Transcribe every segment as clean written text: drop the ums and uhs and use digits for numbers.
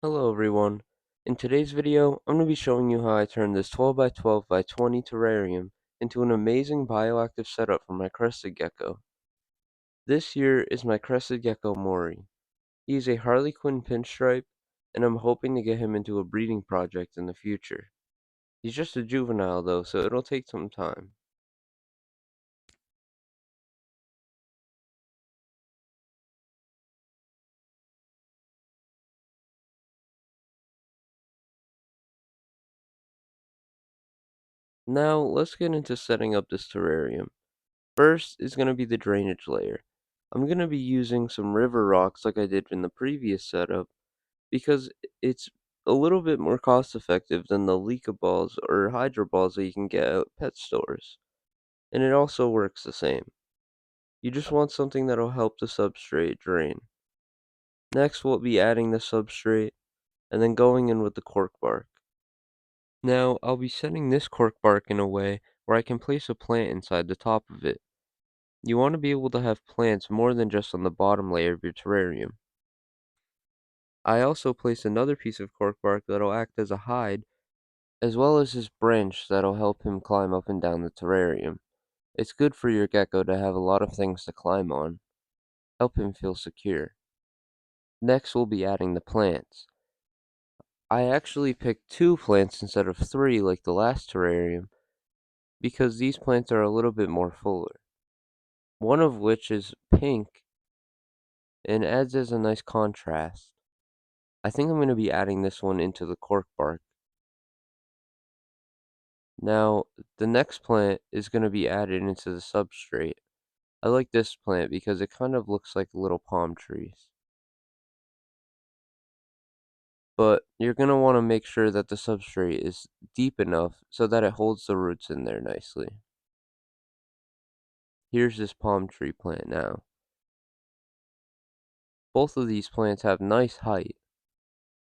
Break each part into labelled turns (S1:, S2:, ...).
S1: Hello everyone. In today's video, I'm going to be showing you how I turned this 12 by 12 by 20 terrarium into an amazing bioactive setup for my crested gecko. This here is my crested gecko Maury. He is a Harlequin pinstripe, and I'm hoping to get him into a breeding project in the future. He's just a juvenile though, so it'll take some time. Now, let's get into setting up this terrarium. First is going to be the drainage layer. I'm going to be using some river rocks like I did in the previous setup, because it's a little bit more cost effective than the Leica balls or Hydro balls that you can get at pet stores. And it also works the same. You just want something that'll help the substrate drain. Next we'll be adding the substrate and then going in with the cork bark. Now I'll be setting this cork bark in a way where I can place a plant inside the top of it. You want to be able to have plants more than just on the bottom layer of your terrarium. I also place another piece of cork bark that'll act as a hide, as well as his branch that'll help him climb up and down the terrarium. It's good for your gecko to have a lot of things to climb on, help him feel secure. Next we'll be adding the plants. I actually picked 2 plants instead of 3 like the last terrarium, because these plants are a little bit more fuller. One of which is pink and adds as a nice contrast. I think I'm going to be adding this one into the cork bark. Now, the next plant is going to be added into the substrate. I like this plant because it kind of looks like little palm trees. But you're going to want to make sure that the substrate is deep enough so that it holds the roots in there nicely. Here's this palm tree plant now. Both of these plants have nice height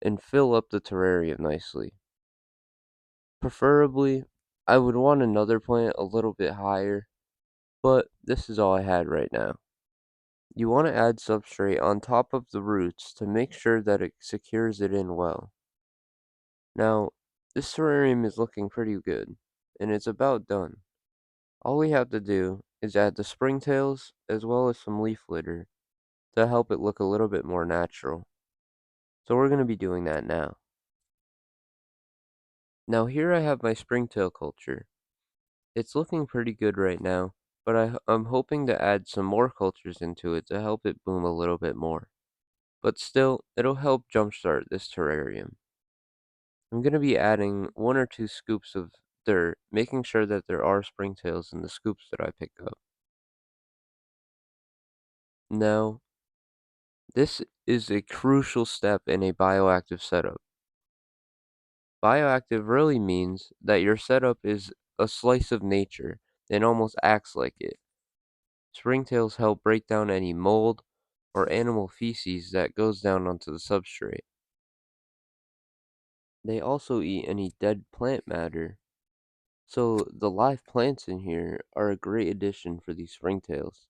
S1: and fill up the terrarium nicely. Preferably, I would want another plant a little bit higher, but this is all I had right now. You want to add substrate on top of the roots to make sure that it secures it in well. Now, this terrarium is looking pretty good, and it's about done. All we have to do is add the springtails as well as some leaf litter to help it look a little bit more natural. So we're going to be doing that now. Now here I have my springtail culture. It's looking pretty good right now, but I'm hoping to add some more cultures into it to help it bloom a little bit more. But still, it'll help jumpstart this terrarium. I'm going to be adding 1 or 2 scoops of dirt, making sure that there are springtails in the scoops that I pick up. Now, this is a crucial step in a bioactive setup. Bioactive really means that your setup is a slice of nature and almost acts like it. Springtails help break down any mold or animal feces that goes down onto the substrate. They also eat any dead plant matter, so the live plants in here are a great addition for these springtails.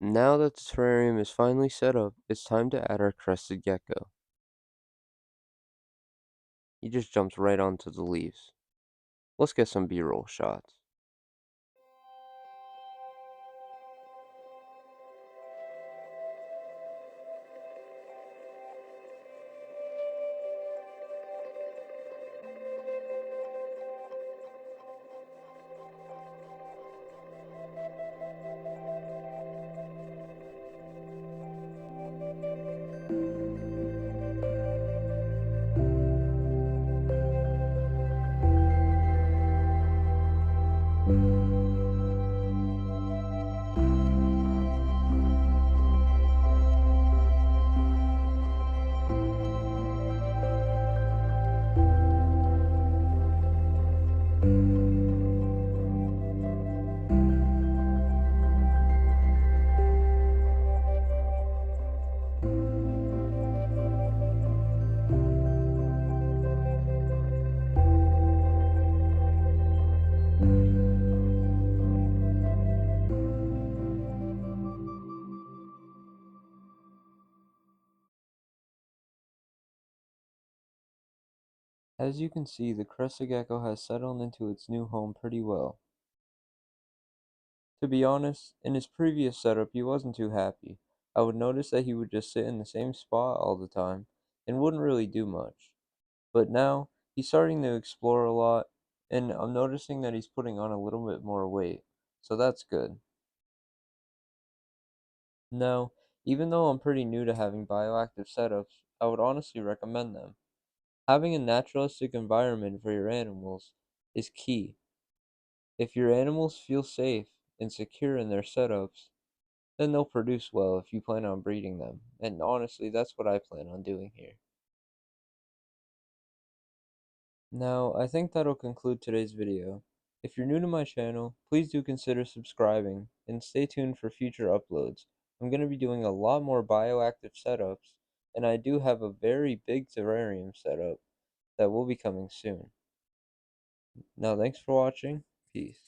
S1: Now that the terrarium is finally set up, it's time to add our crested gecko. He just jumps right onto the leaves. Let's get some B-roll shots. As you can see, the Crested Gecko has settled into its new home pretty well. To be honest, in his previous setup he wasn't too happy. I would notice that he would just sit in the same spot all the time and wouldn't really do much. But now, he's starting to explore a lot, and I'm noticing that he's putting on a little bit more weight, so that's good. Now, even though I'm pretty new to having bioactive setups, I would honestly recommend them. Having a naturalistic environment for your animals is key. If your animals feel safe and secure in their setups, then they'll produce well if you plan on breeding them. And honestly, that's what I plan on doing here. Now, I think that'll conclude today's video. If you're new to my channel, please do consider subscribing and stay tuned for future uploads. I'm going to be doing a lot more bioactive setups, and I do have a very big terrarium setup that will be coming soon. Now, thanks for watching. Peace.